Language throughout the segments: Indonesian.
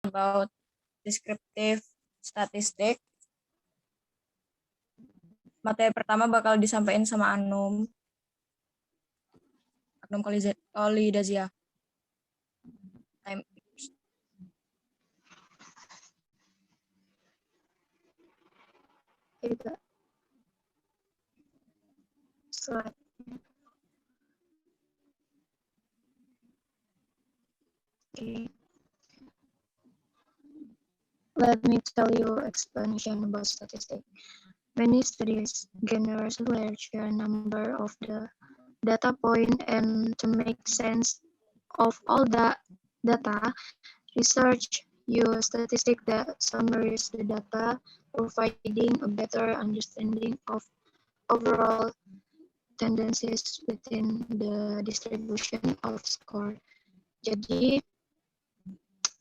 about descriptive statistic. Materi pertama bakal disampaikan sama Anum Kolidazia. Time. Slide. Okay. Let me tell you explanation about statistics. Many studies generate larger number of the data point, and to make sense of all the data, research use statistics that summarize the data, providing a better understanding of overall tendencies within the distribution of score. Jadi,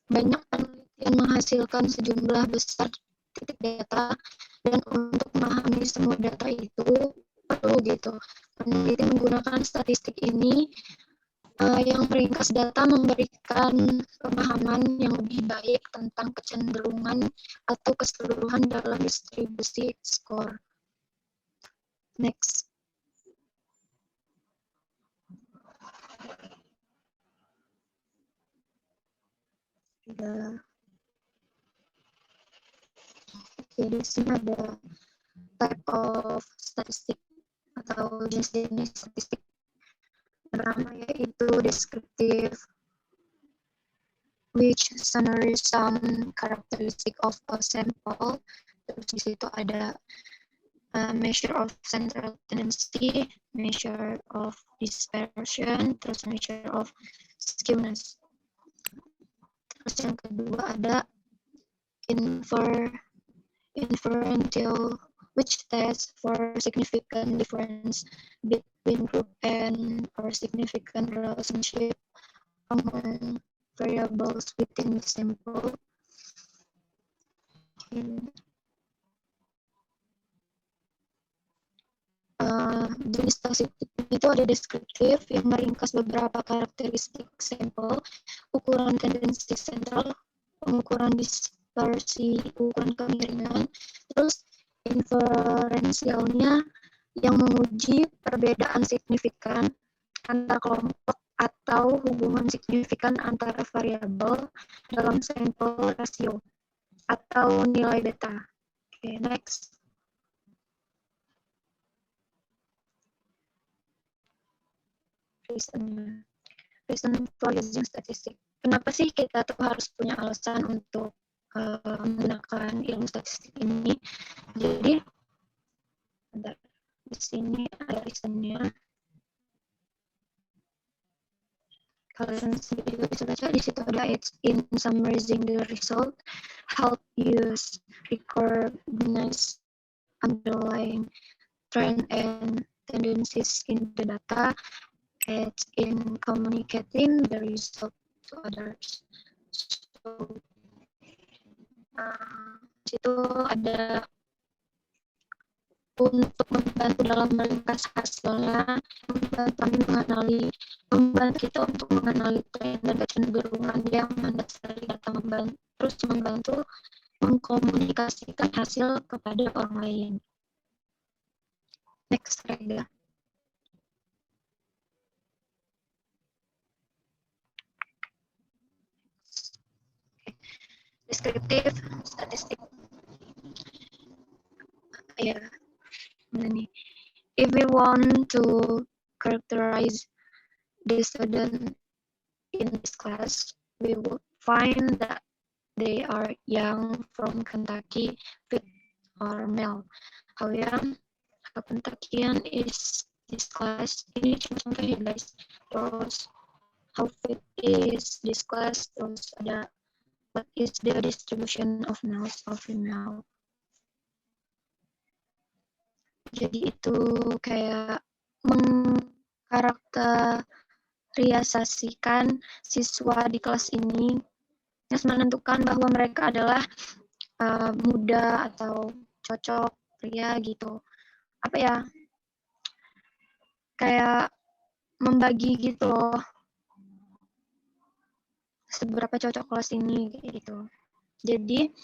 banyak penelitian menghasilkan sejumlah besar titik data, dan untuk memahami semua data itu perlu gitu. Peneliti menggunakan statistik ini yang meringkas data, memberikan pemahaman yang lebih baik tentang kecenderungan atau keseluruhan dalam distribusi skor. Next. Oke, di sini ada type of statistik atau jenis-jenis statistik. Pertama yaitu descriptive, which summarize some characteristic of a sample. Terus di situ ada measure of central tendency, measure of dispersion, terus measure of skewness. Terus yang kedua ada inferential, which tests for significant difference between group and or significant relationship among variables within the sample. Jenis statistik itu ada deskriptif yang meringkas beberapa karakteristik sampel, ukuran tendensi sentral, pengukuran dispersi, ukuran kemiringan, terus inferensialnya yang menguji perbedaan signifikan antar kelompok atau hubungan signifikan antara variabel dalam sampel rasio atau nilai beta. Oke, next. Reason for using statistic. Kenapa sih kita tuh harus punya alasan untuk menggunakan ilmu statistik ini? Jadi, di sini ada reasonnya. Kalian sendiri bisa baca di situ ada it's in summarizing the result, help use recognize underlying trend and tendencies in the data, aids in communicating the result to others. So, situ ada untuk membantu dalam meringkas hasilnya, membantu kita untuk mengenali tren dan kecenderungan yang mendasari data, terus membantu mengkomunikasikan hasil kepada orang lain. Next, Rega. Deskriptif statistik. Ya, ini. If we want to characterize the student in this class, we would find that they are young, from Kentucky, fit or male. However, how Kentuckian is this class? Ini cuma contohnya guys. Terus how fit is this class? Terus ada what is the distribution of males or female? Jadi itu kayak mengkarakterisasikan siswa di kelas ini yang menentukan bahwa mereka adalah muda atau cocok pria gitu. Apa ya? Kayak membagi gitu loh seberapa cocok kelas ini gitu. Jadi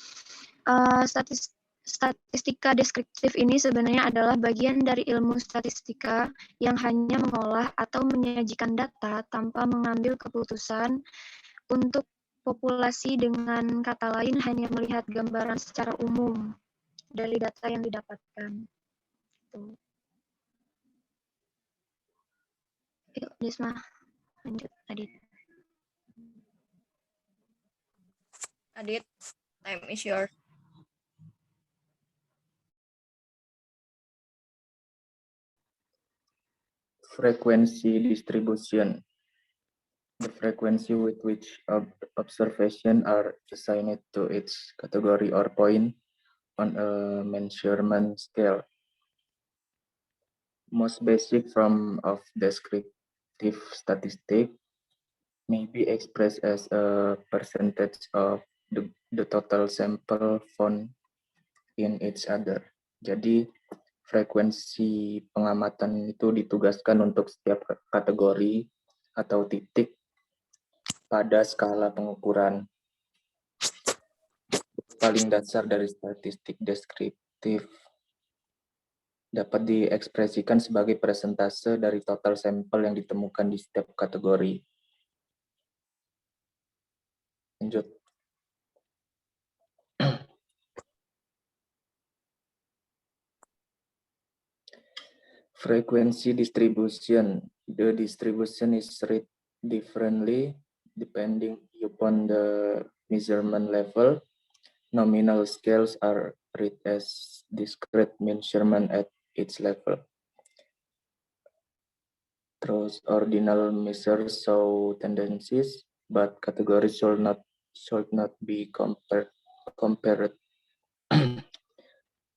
statistika deskriptif ini sebenarnya adalah bagian dari ilmu statistika yang hanya mengolah atau menyajikan data tanpa mengambil keputusan untuk populasi, dengan kata lain hanya melihat gambaran secara umum dari data yang didapatkan. Tuh. Yuk, Desma, lanjut Adit. Adit, time is yours. Frequency distribution. The frequency with which observations are assigned to its category or point on a measurement scale. Most basic form of descriptive statistic may be expressed as a percentage of the total sample found in each other. Jadi frekuensi pengamatan itu ditugaskan untuk setiap kategori atau titik pada skala pengukuran. Paling dasar dari statistik deskriptif dapat diekspresikan sebagai persentase dari total sampel yang ditemukan di setiap kategori. Lanjut. Frequency distribution. The distribution is read differently depending upon the measurement level. Nominal scales are read as discrete measurement at each level. Terus ordinal measures show tendencies, but categories should not be compared.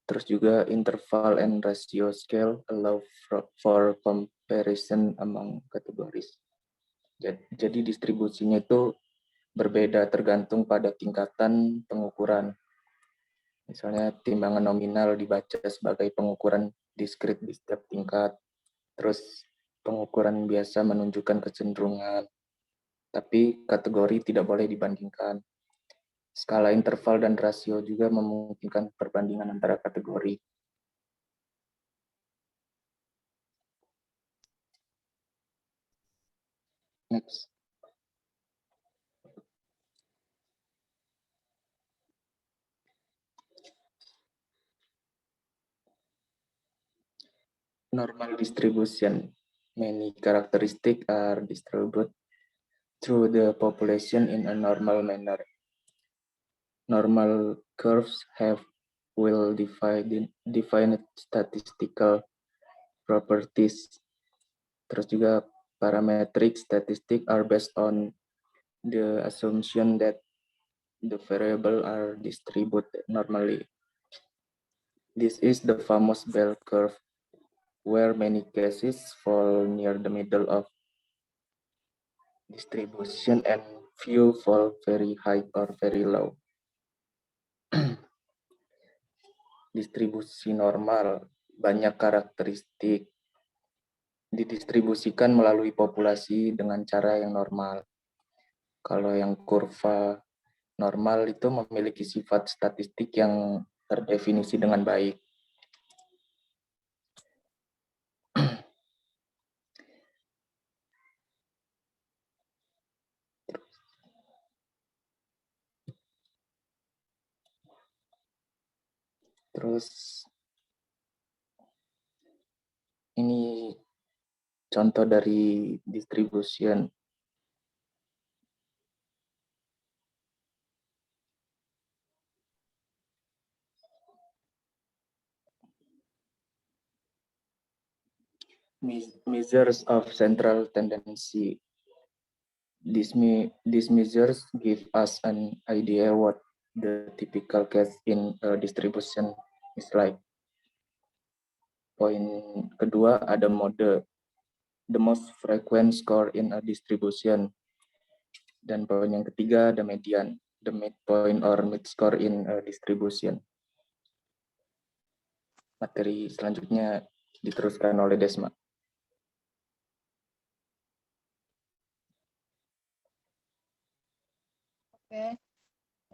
Terus juga interval and ratio scale allow for comparison among categories. Jadi distribusinya itu berbeda tergantung pada tingkatan pengukuran. Misalnya timbangan nominal dibaca sebagai pengukuran diskrit di setiap tingkat. Terus pengukuran biasa menunjukkan kecenderungan. Tapi kategori tidak boleh dibandingkan. Skala interval dan rasio juga memungkinkan perbandingan antara kategori. Next. Normal distribution. Many characteristics are distributed through the population in a normal manner. Normal curves have well-defined statistical properties. Terus juga parametric statistics are based on the assumption that the variables are distributed normally. This is the famous bell curve, where many cases fall near the middle of distribution and few fall very high or very low. Distribusi normal, banyak karakteristik, didistribusikan melalui populasi dengan cara yang normal. Kalau yang kurva normal itu memiliki sifat statistik yang terdefinisi dengan baik. Terus ini contoh dari distribution. Measures of central tendency. These measures give us an idea what the typical case in a distribution is like. Poin kedua ada mode, the most frequent score in a distribution. Dan poin yang ketiga ada median, the midpoint or mid score in a distribution. Materi selanjutnya diteruskan oleh Desma.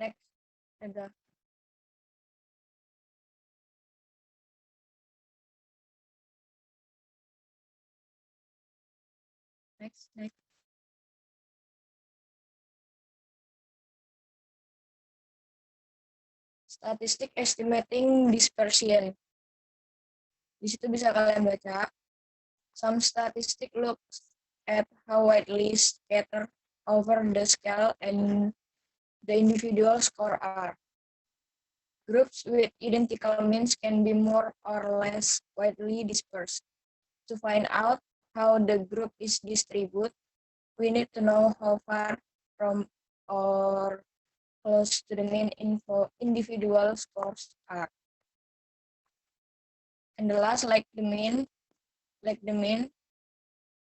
Next, ada. Next. Statistic estimating dispersion. Di situ bisa kalian baca. Some statistic looks at how widely scattered over the scale and the individual score are. Groups with identical means can be more or less widely dispersed. To find out how the group is distributed, we need to know how far from or close to the mean individual scores are. And the last, like the mean,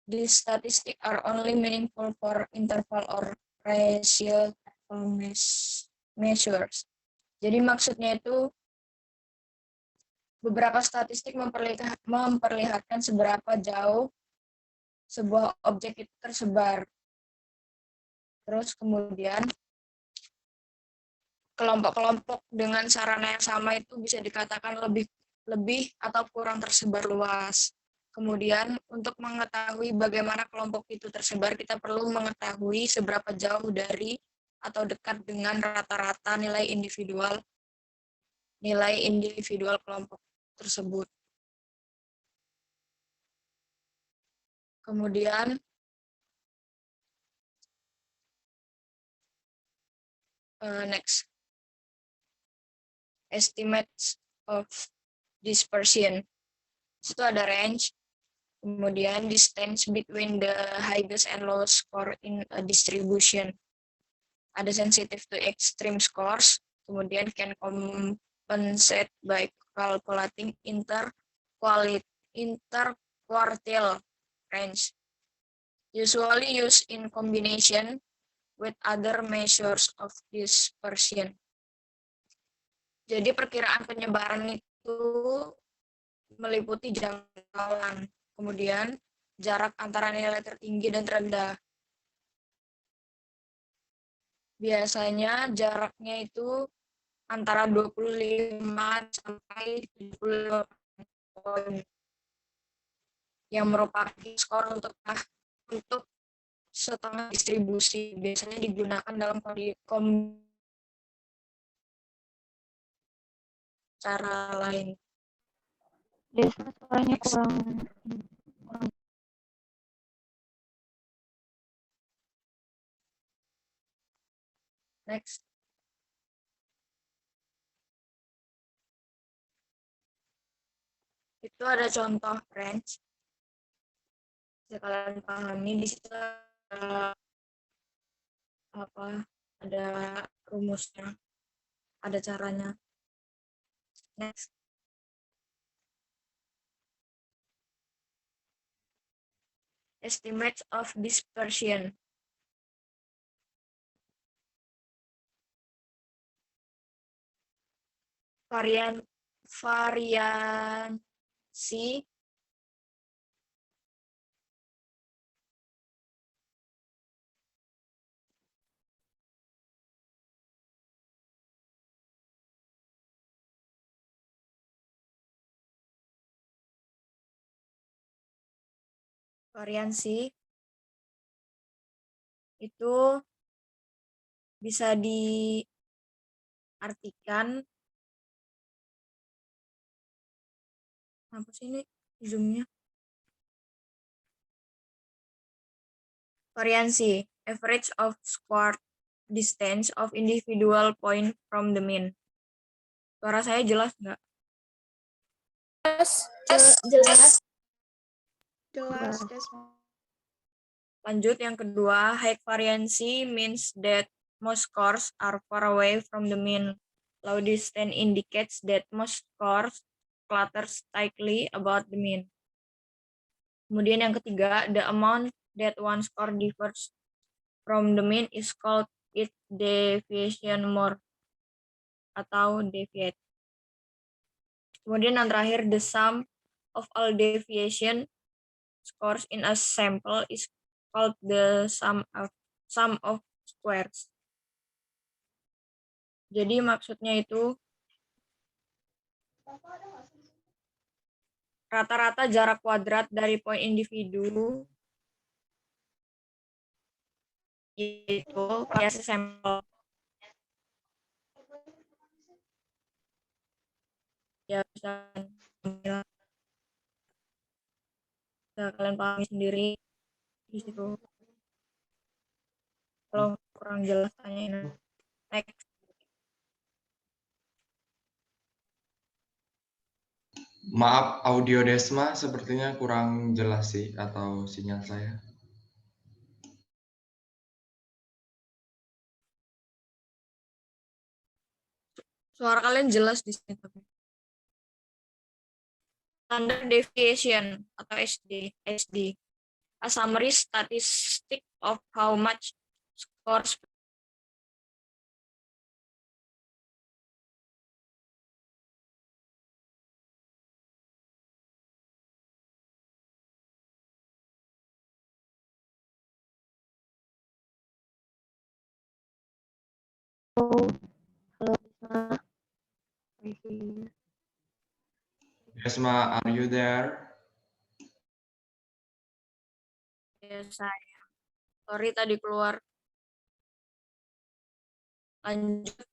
these statistics are only meaningful for interval or ratio measures. Jadi maksudnya itu beberapa statistik memperlihatkan seberapa jauh sebuah objek itu tersebar. Terus kemudian kelompok-kelompok dengan sarana yang sama itu bisa dikatakan lebih atau kurang tersebar luas. Kemudian untuk mengetahui bagaimana kelompok itu tersebar, kita perlu mengetahui seberapa jauh dari atau dekat dengan rata-rata nilai individual kelompok tersebut. Kemudian next, estimates of dispersion. Itu ada range, kemudian distance between the highest and lowest score in a distribution. Ada sensitive to extreme scores, kemudian can compensate by calculating interquartile range, usually used in combination with other measures of dispersion. Jadi perkiraan penyebaran itu meliputi jangkauan, kemudian jarak antara nilai tertinggi dan terendah. Biasanya jaraknya itu antara 25 sampai 75 poin, yang merupakan skor untuk setengah distribusi. Biasanya digunakan dalam cara lain. Suaranya kurang. Next. Itu ada contoh range. Bisa kalian pahami di situ ada rumusnya, ada caranya. Next. Estimates of dispersion. Variansi itu bisa diartikan apa sih ini zoomnya? Variansi, average of squared distance of individual point from the mean. Suara saya jelas nggak? Jelas. Lanjut yang kedua, high variancy means that most scores are far away from the mean. Low distance indicates that most scores clutters tightly about the mean. Kemudian yang ketiga, the amount that one score differs from the mean is called its deviation more atau deviate. Kemudian yang terakhir, the sum of all deviation scores in a sample is called the sum of squares. Jadi maksudnya itu rata-rata jarak kuadrat dari poin individu itu variasi sampel. Ya bisa kalian pahami sendiri di situ. Kalau kurang jelas tanyain. Next. Maaf, audio Desma sepertinya kurang jelas sih atau sinyal saya. Suara kalian jelas di sini tapi. Standard deviation atau SD. A summary statistic of how much scores Hello, Desma. Desma, are you there? ya saya. Sorry tadi keluar. Lanjut.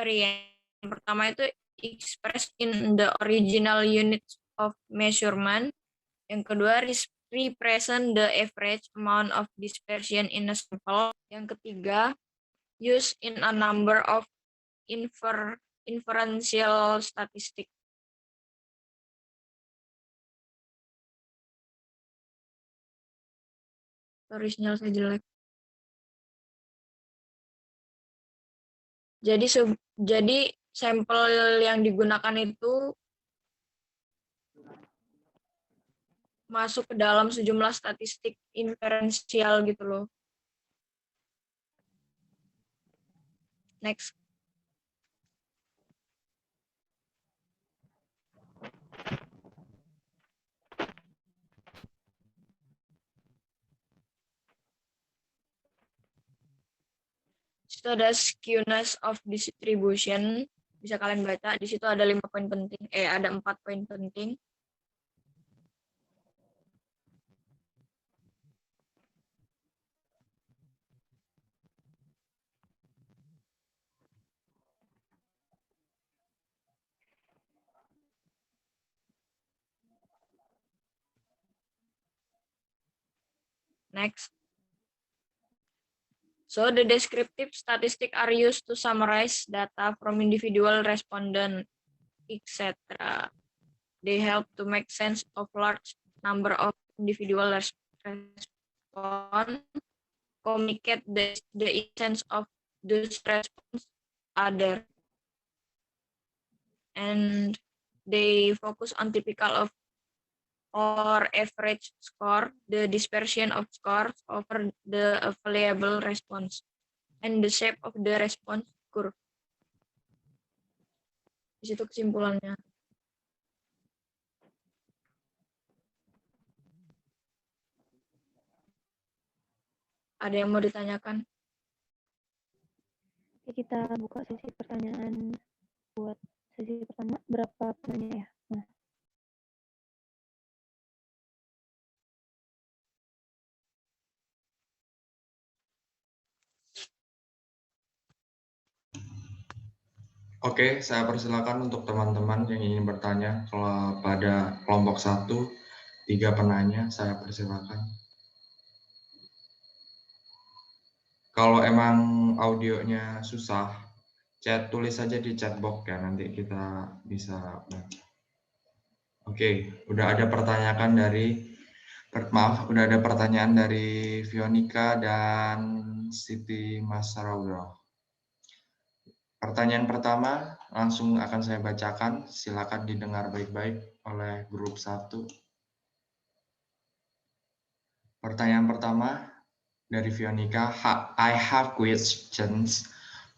Yang pertama itu express in the original units of measurement. Yang kedua represent the average amount of dispersion in a sample. Yang ketiga use in a number of inferential statistic. Sorry, sinyal saya jelek. Jadi sampel yang digunakan itu masuk ke dalam sejumlah statistik inferensial gitu loh. Next. Di situ ada skewness of distribution, bisa kalian baca. Di situ ada 5 poin penting, ada 4 poin penting. Next. So the descriptive statistics are used to summarize data from individual respondent, etc. They help to make sense of large number of individual response, communicate the essence of those response other, and they focus on typical of or average score, the dispersion of scores over the available response, and the shape of the response curve. Di situ kesimpulannya. Ada yang mau ditanyakan? Kita buka sesi pertanyaan buat sesi pertama. Berapa penanya ya? Nah. Oke, saya persilakan untuk teman-teman yang ingin bertanya pada kelompok 1, 3 penanya, saya persilakan. Kalau emang audionya susah, tulis saja di chat box ya, nanti kita bisa baca. Oke, udah ada pertanyaan dari Fionika dan Siti Masaraudah. Pertanyaan pertama langsung akan saya bacakan, silakan didengar baik-baik oleh grup 1. Pertanyaan pertama dari Fionika, I have questions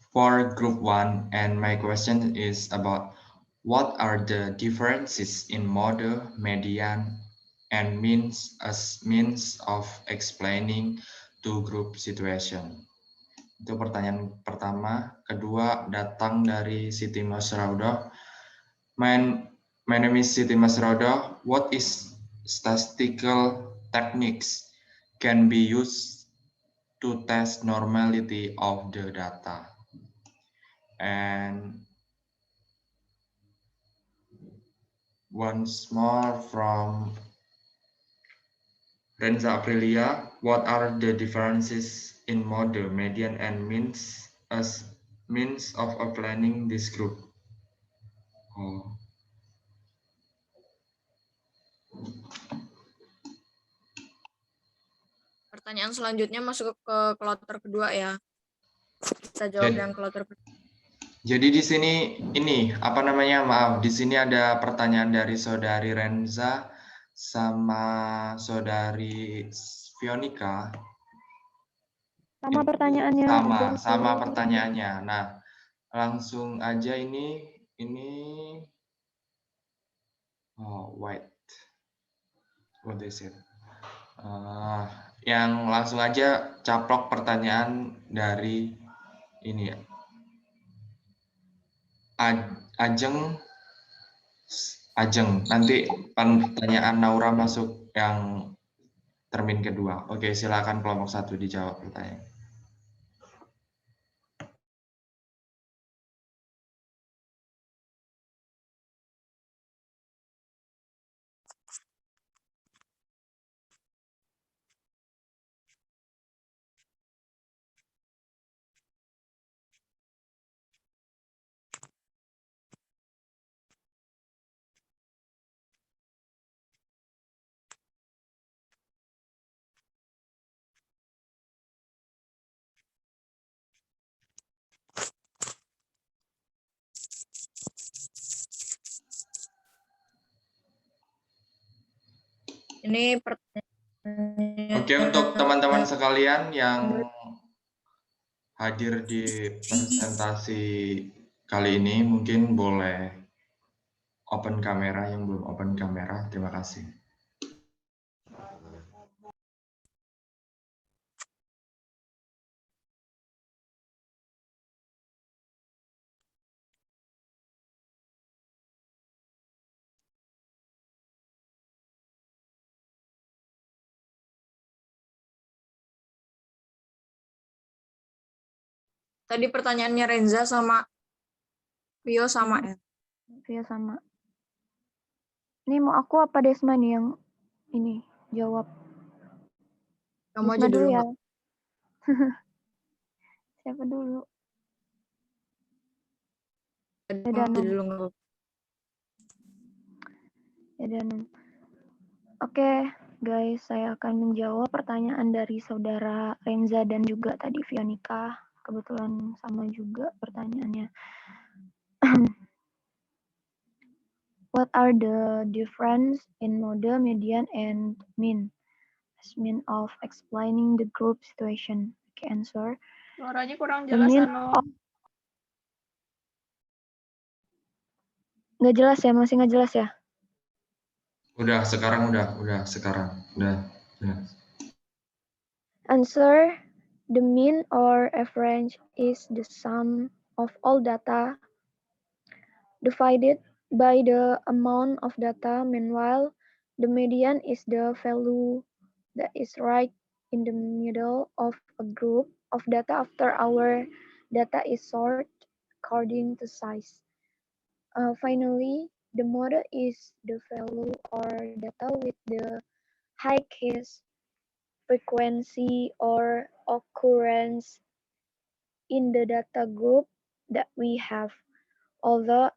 for group 1 and my question is about what are the differences in mode, median, and means as means of explaining to group situation? Itu pertanyaan pertama. Kedua, datang dari Siti Masraudah. My name is Siti Masraudah. What is statistical techniques can be used to test normality of the data? And once more from Renza Aprilia, what are the differences in model, median, and means as means of outlining this group? Oh. Pertanyaan selanjutnya masuk ke kloter kedua ya. Kita jawab yang kloter kedua. Jadi di sini ini apa namanya? Maaf, di sini ada pertanyaan dari saudari Renza sama saudari Fionika. Sama pertanyaannya. Sama pertanyaannya. Nah, langsung aja ini oh wait, what is it? Yang langsung aja caplok pertanyaan dari ini ya. Ajeng, nanti pertanyaan Naura masuk yang termin kedua. Oke, silakan kelompok 1 dijawab pertanyaan. Ini pertanyaan. Oke, untuk teman-teman sekalian yang hadir di presentasi kali ini, mungkin boleh open kamera, yang belum open kamera. Terima kasih. Tadi pertanyaannya Renza sama Vio sama ya. Via sama. Ini mau aku apa Desma nih yang ini jawab? Kamu Desma aja dulu ya. Mbak. Siapa dulu? Kamu Ya, aja dulu nggak apa-apa. Ya, Danum. Oke, guys, saya akan menjawab pertanyaan dari saudara Renza dan juga tadi Fionika. Kebetulan sama juga pertanyaannya. What are the difference in model, median, and mean? As mean of explaining the group situation. Okay, answer. Suaranya kurang The jelas, mean Anom. nggak jelas ya, masih nggak jelas ya? Udah, sekarang udah. Answer. The mean or average is the sum of all data divided by the amount of data. Meanwhile, the median is the value that is right in the middle of a group of data after our data is sorted according to size. Finally, the model is the value or data with the highest frequency or occurrence in the data group that we have. Although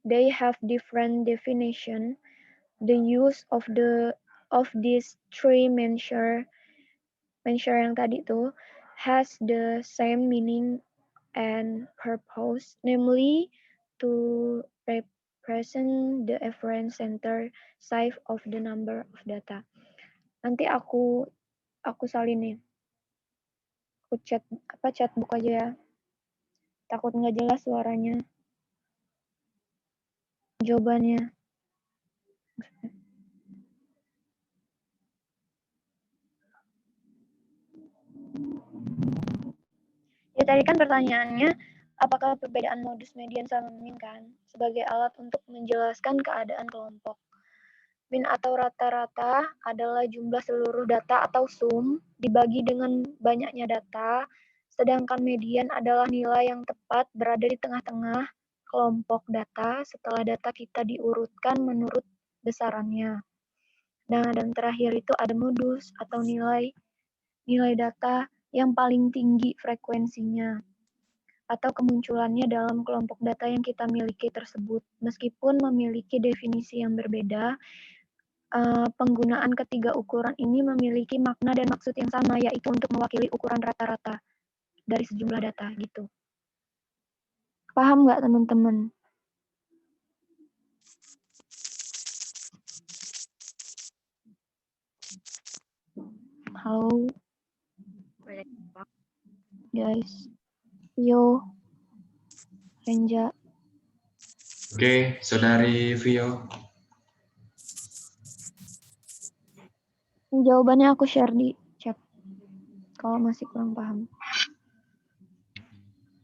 they have different definition, the use of these three measure yang tadi tuh has the same meaning and purpose, namely to represent the reference center size of the number of data. Nanti aku salin nih. Aku chatbook aja ya. Takut nggak jelas suaranya. Jawabannya. tadi kan pertanyaannya, apakah perbedaan modus median sangat memungkinkan sebagai alat untuk menjelaskan keadaan kelompok? Min atau rata-rata adalah jumlah seluruh data atau sum dibagi dengan banyaknya data, sedangkan median adalah nilai yang tepat berada di tengah-tengah kelompok data setelah data kita diurutkan menurut besarannya. Nah, dan terakhir itu ada modus atau nilai data yang paling tinggi frekuensinya atau kemunculannya dalam kelompok data yang kita miliki tersebut. Meskipun memiliki definisi yang berbeda, penggunaan ketiga ukuran ini memiliki makna dan maksud yang sama, yaitu untuk mewakili ukuran rata-rata dari sejumlah data gitu. Paham nggak teman-teman? Halo guys, Yo, Renja. Oke, Saudari Vio. Jawabannya aku share di chat kalau masih kurang paham.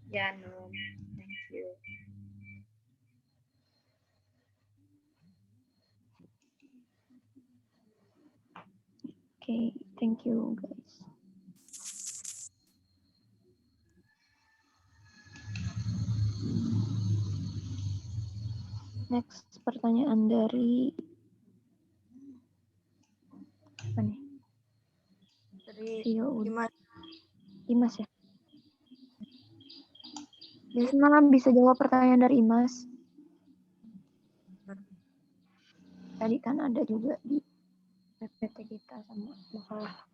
Ya, no. Thank you. Okay, thank you guys. Next pertanyaan dari apa nih? Dari Vio, gimana? Imas ya. Desma bisa jawab pertanyaan dari Imas. Tadi kan ada juga di PPT kita sama masalah.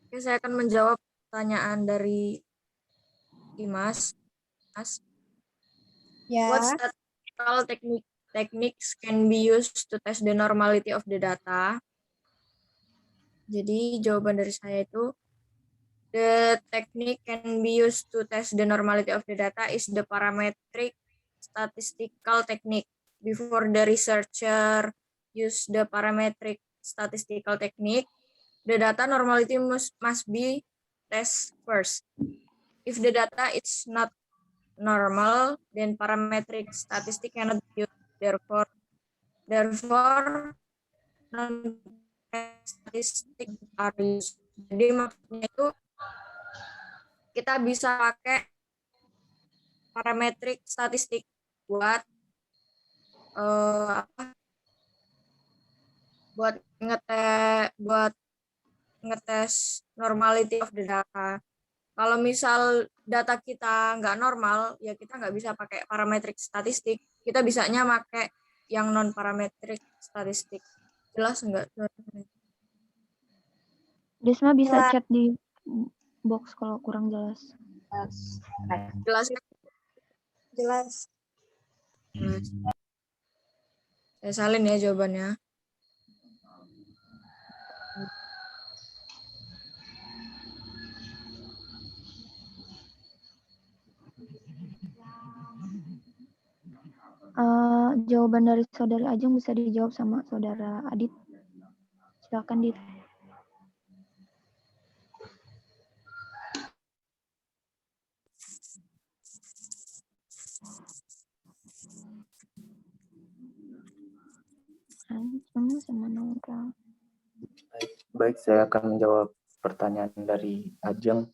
Oke, saya akan menjawab pertanyaan dari Imas. Mas, what Ya. statistical techniques can be used to test the normality of the data? Jadi jawaban dari saya itu, the technique can be used to test the normality of the data is the parametric statistical technique. Before the researcher use the parametric statistical technique, the data normality must be test first. If the data is not normal, then parametric statistic cannot be used. Therefore, non-statistic are used. Jadi maksudnya itu kita bisa pakai parametrik statistik buat ngetes normality of the data. Kalau misal data kita nggak normal, ya kita nggak bisa pakai parametrik statistik. Kita bisanya pakai yang non parametrik statistik. Jelas nggak? Desma bisa chat di box kalau kurang jelas. Jelas. Jelas. Saya salin ya jawabannya. Jawaban dari saudari Ajeng bisa dijawab sama saudara Adit. Silakan Dit. Sama Nongkrong. Baik, saya akan menjawab pertanyaan dari Ajeng.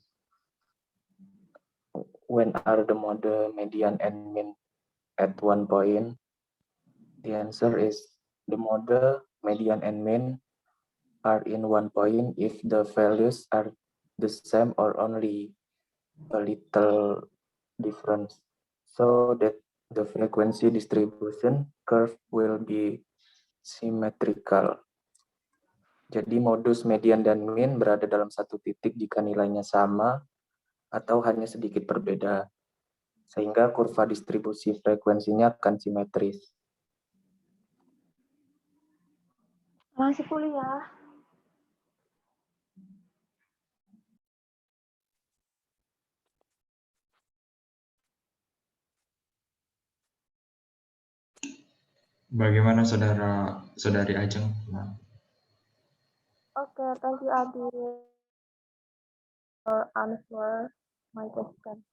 When are the model median and mean at one point? The answer is the model median and mean are in one point if the values are the same or only a little different, so that the frequency distribution curve will be symmetrical. Jadi modus median dan mean berada dalam satu titik jika nilainya sama atau hanya sedikit berbeda, sehingga kurva distribusi frekuensinya akan simetris. Masih kuliah. Bagaimana saudari Ajeng? Okay, thank you, Adi, for answer my question.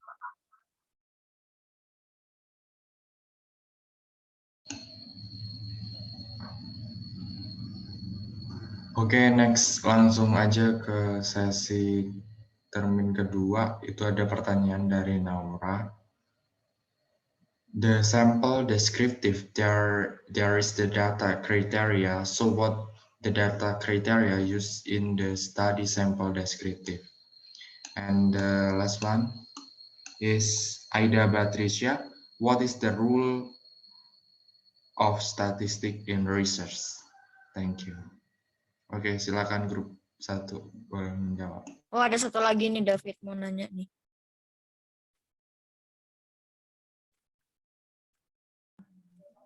Oke, next langsung aja ke sesi termin kedua. Itu ada pertanyaan dari Naura. The sample descriptive, there is the data criteria. So what the data criteria used in the study sample descriptive? And the last one is Aida Patricia. What is the rule of statistic in research? Thank you. Oke, silakan grup 1 boleh menjawab. Oh, ada satu lagi nih David mau nanya nih.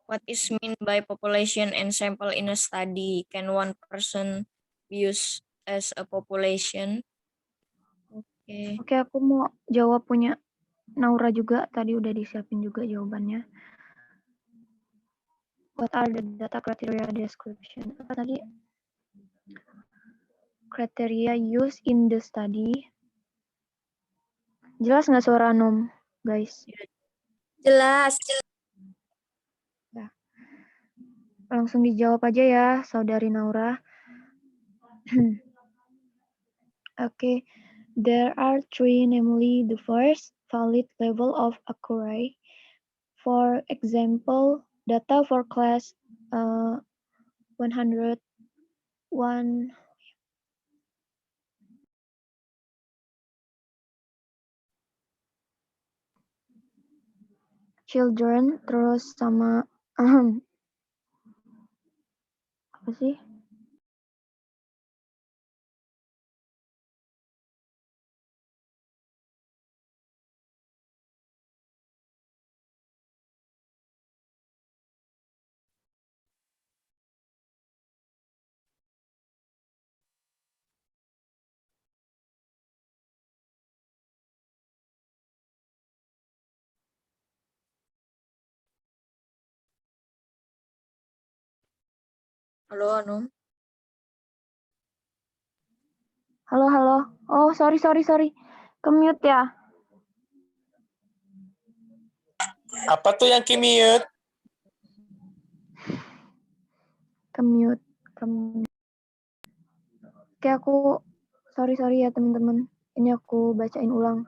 What is mean by population and sample in a study? Can one person be used as a population? Oke. Oke, aku mau jawab punya Naura juga. Tadi udah disiapin juga jawabannya. What are the data criteria description? Apa tadi? Criteria used in the study. Jelas nggak suara Anom, guys? Jelas. Ya. Langsung dijawab aja ya, Saudari Naura. Okay, there are three, namely the first, valid level of accuracy. For example, data for class 101 children, terus sama apa sih? Halo, Anum. Halo, halo. Oh, sorry. Ke-mute ya. Apa tuh yang ki-mute? Ke-mute. Oke, aku sorry ya teman-teman. Ini aku bacain ulang.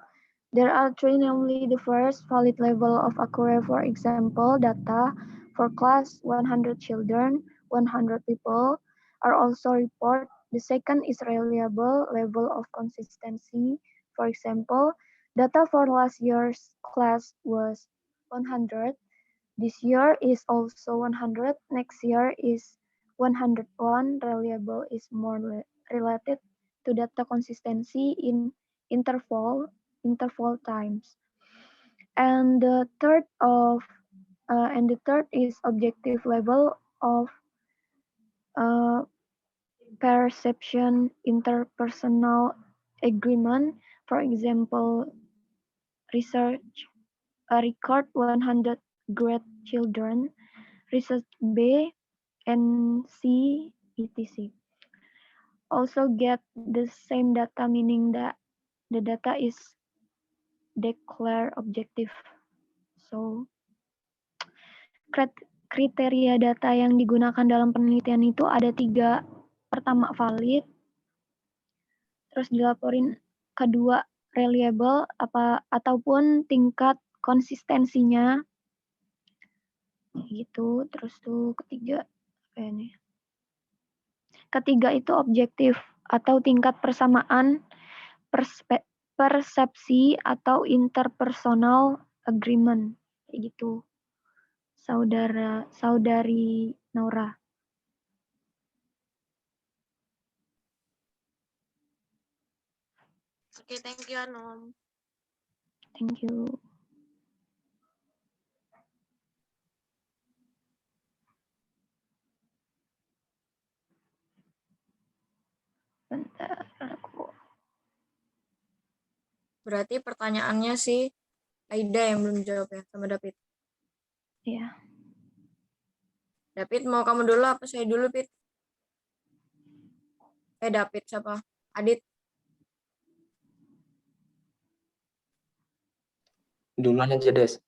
There are three, namely the first, valid level of accuracy. For example, data for class 100 children, 100 people are also report. The second is reliable level of consistency. For example, data for last year's class was 100. This year is also 100. Next year is 101. Reliable is more related to data consistency in interval times. And the third is objective level of perception interpersonal agreement. For example, record 100 grade children, research B and C, etc. Also get the same data, meaning that the data is declared objective. So, kriteria data yang digunakan dalam penelitian itu ada 3. Pertama, valid. Terus dilaporin. Kedua, reliable ataupun tingkat konsistensinya. Gitu. Terus tuh ketiga, Ketiga itu objektif atau tingkat persamaan persepsi atau interpersonal agreement. Kayak gitu. Saudari Naura. Oke, thank you, Anum. Thank you. Bentar, aku. Berarti pertanyaannya sih Aida yang belum jawab ya sama David. Iya. David, mau kamu dulu apa saya dulu, Pit? David siapa? Adit. Duluan aja, Des.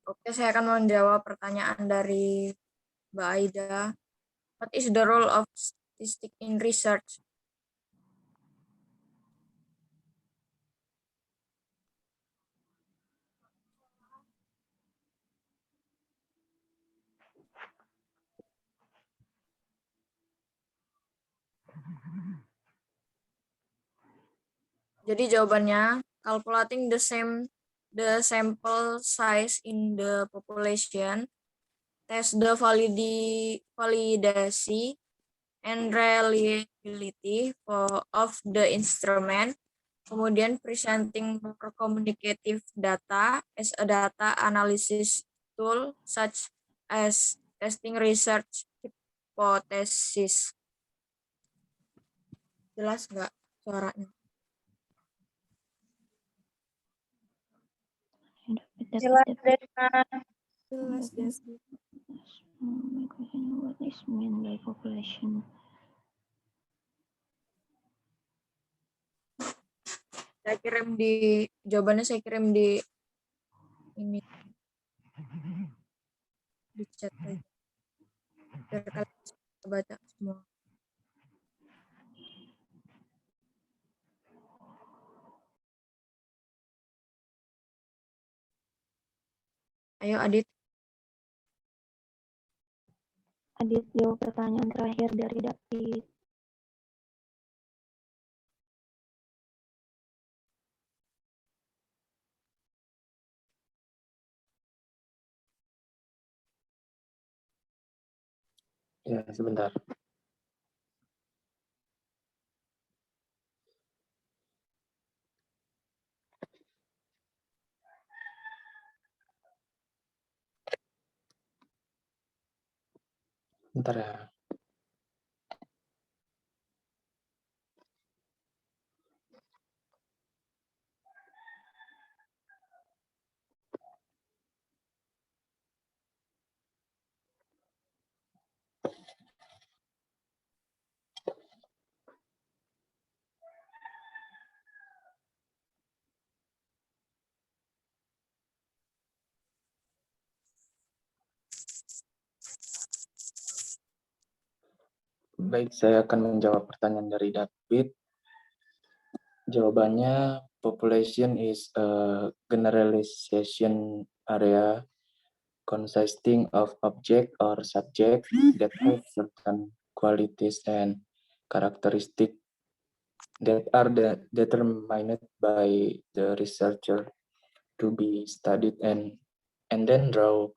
Oke, saya akan menjawab pertanyaan dari Mbak Aida. What is the role of statistics in research? Jadi jawabannya, calculating the sample size in the population, test the validity and reliability of the instrument, kemudian presenting more communicative data as a data analysis tool such as testing research hypothesis. Jelas nggak suaranya? Jelas, Jelas, jelas. My question, what is meant by population? Saya kirim jawabannya saya kirim di ini di chat aja. Biar kalian bisa baca semua. Ayo Adit. Adit, jawab pertanyaan terakhir dari David. Ya, sebentar. Bentar ya. Baik, saya akan menjawab pertanyaan dari David. Jawabannya, population is a generalization area consisting of object or subject that have certain qualities and characteristics that are determined by the researcher to be studied and then draw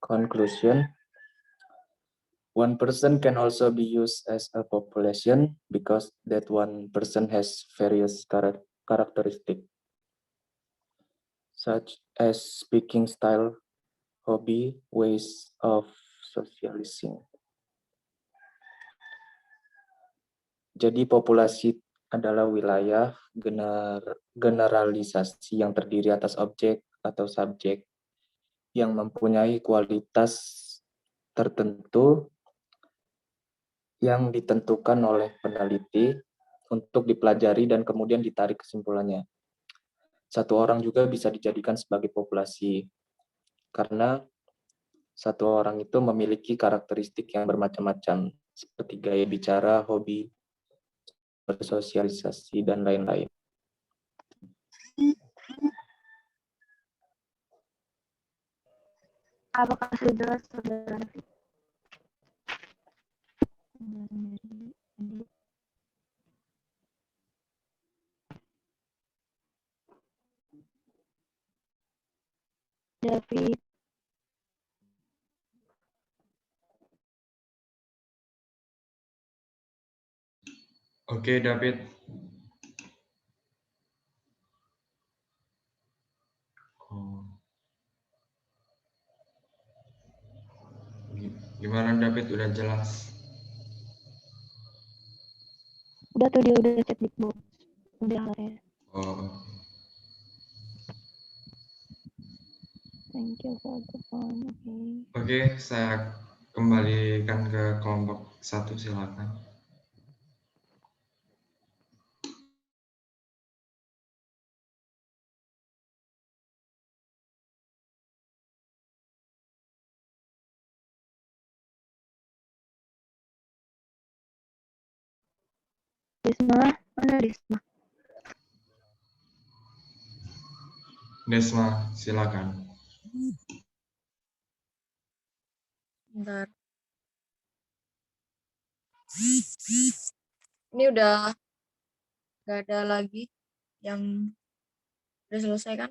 conclusion. One person can also be used as a population because that one person has various characteristics, such as speaking style, hobby, ways of socializing. Jadi populasi adalah wilayah generalisasi yang terdiri atas objek atau subjek yang mempunyai kualitas tertentu yang ditentukan oleh peneliti untuk dipelajari dan kemudian ditarik kesimpulannya. Satu orang juga bisa dijadikan sebagai populasi karena satu orang itu memiliki karakteristik yang bermacam-macam seperti gaya bicara, hobi, bersosialisasi, dan lain-lain. Apakah sudah jelas, saudara? David, Oke, David. Gimana David, udah jelas? udah tuh dia udah cek di box. Udah ya. Oh. Thank you for the phone. Okay. Oke, saya kembalikan ke kelompok 1, silakan. Desma, mana Desma? Desma, silakan. Bentar. Ini udah nggak ada lagi yang udah selesai kan?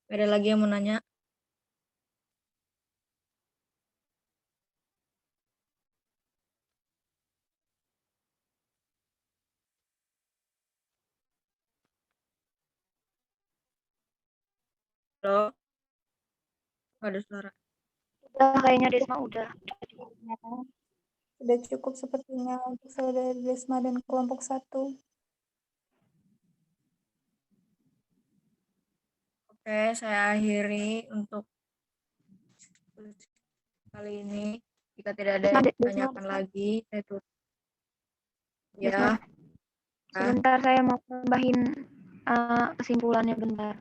Nggak ada lagi yang mau nanya. Halo? Nggak ada suara. Udah, kayaknya Desma udah. Sudah cukup sepertinya untuk saudara Desma dan kelompok 1. Oke, saya akhiri untuk kali ini. Jika tidak ada yang ditanyakan lagi, saya tutup. Desma, Ya, sebentar saya mau nambahin kesimpulannya bentar.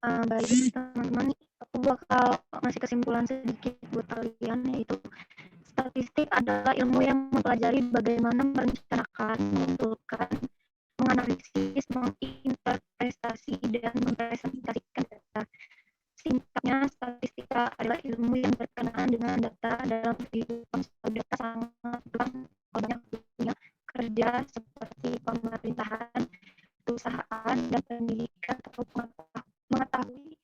Baik teman-teman, aku bakal ngasih kesimpulan sedikit buat kalian, yaitu statistik adalah ilmu yang mempelajari bagaimana merencanakan, mengumpulkan, menganalisis, menginterpretasi, dan mempresentasikan data. Singkatnya, statistika adalah ilmu yang berkenaan dengan data dalam kehidupan. Data sangat pelan, banyak dunia kerja seperti pemerintahan, perusahaan, dan pendidikan atau mengetahui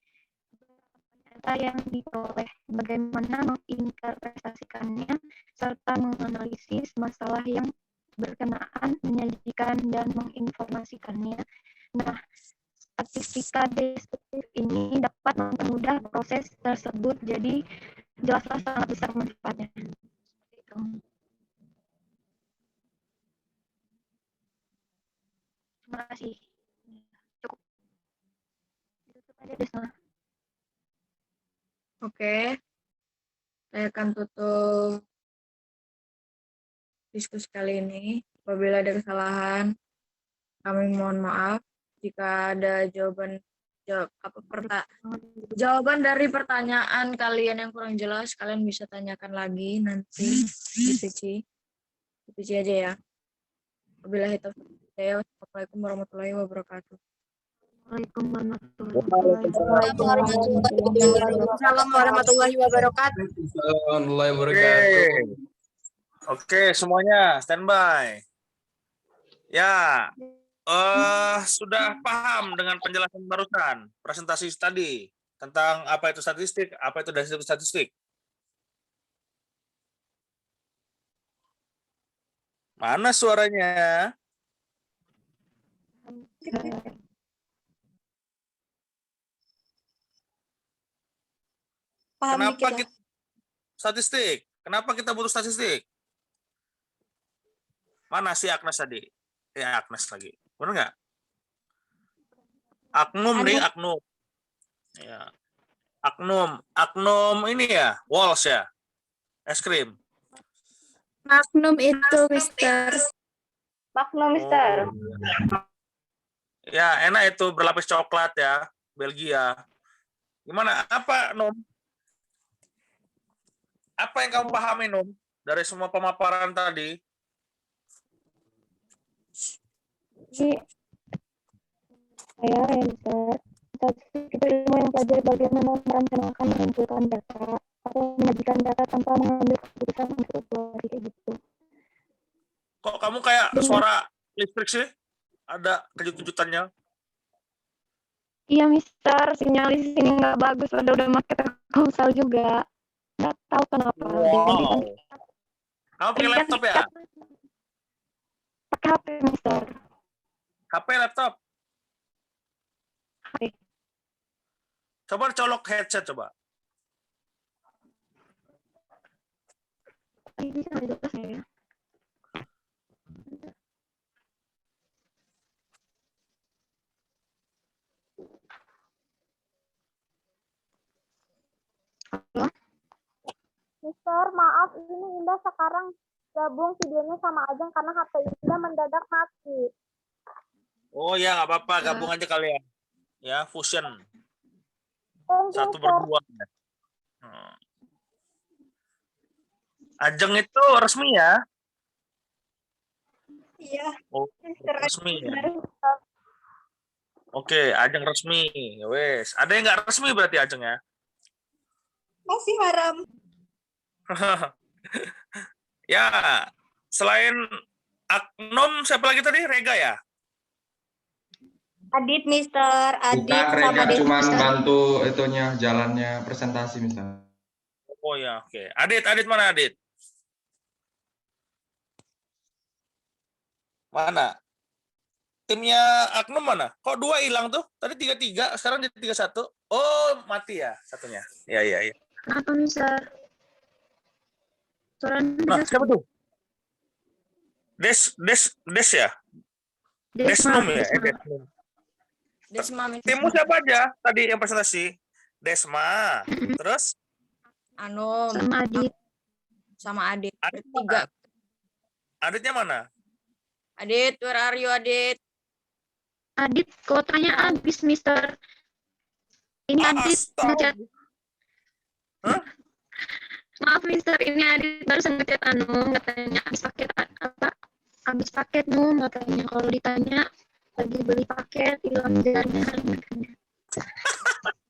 data yang diperoleh, bagaimana menginterpretasikannya, serta menganalisis masalah yang berkenaan, menyajikan dan menginformasikannya. Nah, statistika deskriptif ini dapat mempermudah proses tersebut, jadi jelaslah sangat besar manfaatnya. Terima kasih. Cukup. Itu aja, Desma. oke. Saya akan tutup diskusi kali ini. Apabila ada kesalahan, kami mohon maaf. Jika ada jawaban dari pertanyaan kalian yang kurang jelas, kalian bisa tanyakan lagi nanti di PC aja ya. Wabillahi taufiq hidayah. Wassalamualaikum warahmatullahi wabarakatuh. Waalaikumsalam warahmatullahi wabarakatuh. Warahmatullahi wabarakatuh. Oke, semuanya standby. Ya, sudah paham dengan penjelasan barusan, presentasi tadi tentang apa itu statistik, apa itu dasar statistik. Mana suaranya? Paham Kenapa dikit lah. kita statistik? Kenapa kita butuh statistik? Mana si Agnes tadi? Ya, Agnes lagi. Benar nggak? Aknum nih, Aknum. Ya. Aknum ini ya, Walls ya. Es krim. Magnum itu, Mister. Maklum, Mister. Ya, enak itu berlapis coklat ya, Belgia. Gimana? Apa, Num? Apa yang kamu pahami, Num, dari semua pemaparan tadi? Jadi, saya Mister. Statistik itu ilmu yang mempelajari bagaimana merencanakan, mengumpulkan data, atau menyajikan data tanpa mengambil keputusan untuk kayak gitu. Kok kamu kayak suara listrik sih? Ada kejut-kejutannya? Iya, Mister. Sinyal di sini nggak bagus. Udah pakai Telkomsel juga. Nggak tahu kenapa. Wow. Kamu pakai laptop ya? Pakai HP, Mister. HP, laptop? HP. Coba colok headset, coba. Ini bisa ada saya. Mister, maaf ini Indah sekarang gabung videonya sama Ajeng karena HP Indah mendadak mati. Oh ya, nggak apa-apa, gabung aja kalian. Ya, fusion. Thank you, Satu Mister. berdua. Hmm. Ajeng itu resmi ya? Iya, Oh, Mister resmi ya. dari Mister. Oke, Ajeng resmi. Ya wes. Ada yang nggak resmi berarti Ajeng ya? Masih haram. Ya, selain Aknom, siapa lagi tadi? Rega ya? Adit, Mister. Adit Bukan, sama Rega cuman Mister. bantu itunya jalannya presentasi misalnya. Oh ya, oke. Adit mana Adit? Mana? Timnya Aknom mana? Kok 2 hilang tuh? Tadi 3-3, sekarang jadi 3-1. Oh, mati ya satunya. Ya. Kenapa, Mister? Suaranya Nah, jelas. siapa tuh? Des ya? Desma, Desnum ya? Desma. Desnum. Desma, Timmu siapa aja tadi yang presentasi? Desma. Terus? Anom Sama Adit. sama Adit. Adit Tiga. mana? Aditnya mana? Adit, where are you, Adit? Adit, kuotanya habis, Mister. Ini Adit ngechat. Hah? Maaf, Mister. Ini Adit barusan ngechat Anum. Katanya habis paket apa? Habis paket, Num. Katanya kalau ditanya lagi beli paket, hilang jaringan.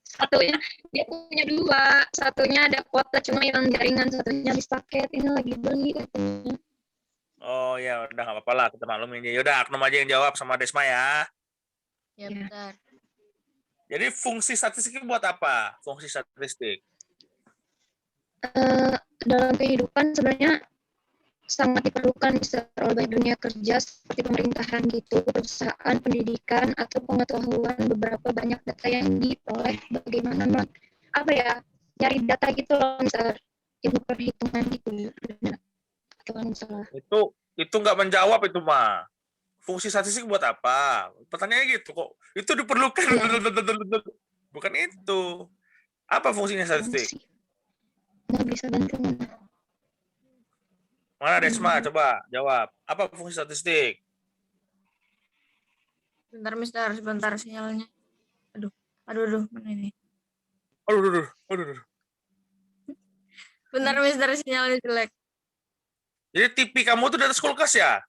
Satunya, dia punya 2. Satunya ada kuota cuma hilang jaringan. Satunya habis paket. Ini lagi beli katanya. Oh ya, udah nggak apa-apa lah, kita maklumin aja. Yaudah, Aknom aja yang jawab sama Desma ya. Ya, bentar. Jadi fungsi statistik buat apa? Fungsi statistik. Dalam kehidupan sebenarnya sangat diperlukan oleh dunia kerja seperti pemerintahan gitu, perusahaan, pendidikan, atau pengetahuan beberapa banyak data yang diperoleh bagaimana cari data gitu loh, misal ilmu perhitungan gitu. Atau salah. Itu nggak menjawab itu mah. Fungsi statistik buat apa? Pertanyaannya gitu kok. Itu diperlukan. Ya. Bukan itu. Apa fungsinya statistik? Nggak bisa bantu. Mana Desma? Coba jawab. Apa fungsi statistik? Bentar, Mister. Sebentar sinyalnya. Aduh, mana ini? Aduh. Bentar, Mister. Sinyalnya jelek. Jadi TV kamu tuh di atas kulkas ya?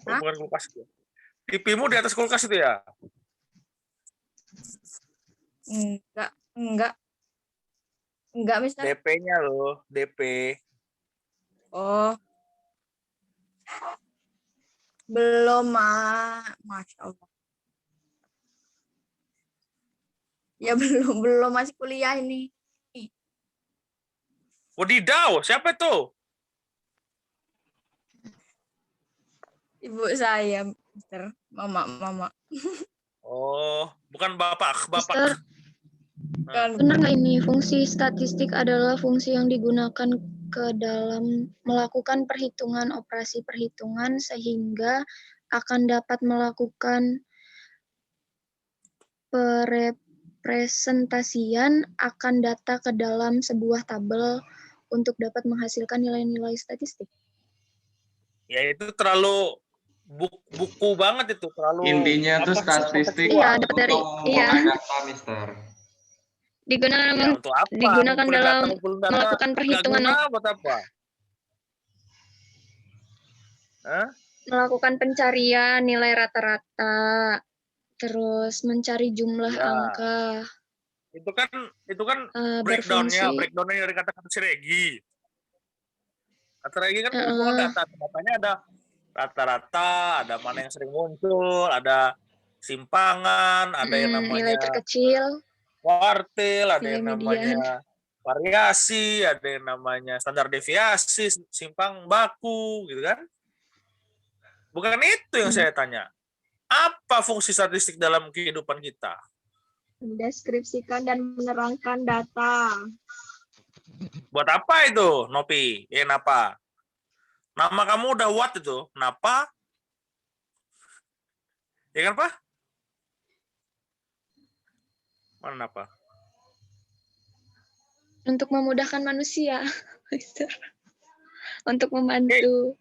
Hah? Bukan kulkas. TV-mu di atas kulkas itu ya? Enggak, Mister. DP-nya loh, DP. Oh. Belum, Masya Allah. Ya belum masih kuliah ini. Wadidaw, siapa itu? Ibu saya, Mister. Mama. Oh, bukan bapak. Mister, Kan. benar nggak ini fungsi statistik adalah fungsi yang digunakan ke dalam melakukan perhitungan operasi perhitungan sehingga akan dapat melakukan perepresentasian akan data ke dalam sebuah tabel untuk dapat menghasilkan nilai-nilai statistik. Ya itu terlalu buku banget itu, terlalu Intinya tuh statistik Iya, untuk dari mengumpulkan data, Mister. digunakan Ya, untuk apa? digunakan Ngumpulin dalam ngumpulin data, melakukan nggak perhitungan guna buat apa? Hah? melakukan pencarian nilai rata-rata, terus mencari jumlah Ya. angka. Itu kan Berfungsi. breakdownnya dari kata-kata si Regi. Kata Regi kan pengumpulan data, datanya ada rata-rata, ada mana yang sering muncul, ada simpangan, ada yang Nilai namanya terkecil, kuartil, ada nilai yang median. namanya variasi, ada yang namanya standar deviasi, simpang baku, gitu kan? Bukan itu yang saya tanya. Apa fungsi statistik dalam kehidupan kita? Mendeskripsikan dan menerangkan data. Buat apa itu, Nopi? Kenapa? Nama kamu udah what itu? Kenapa? Ya kan, Pak? Mana apa? Untuk memudahkan manusia, Mister. Untuk membantu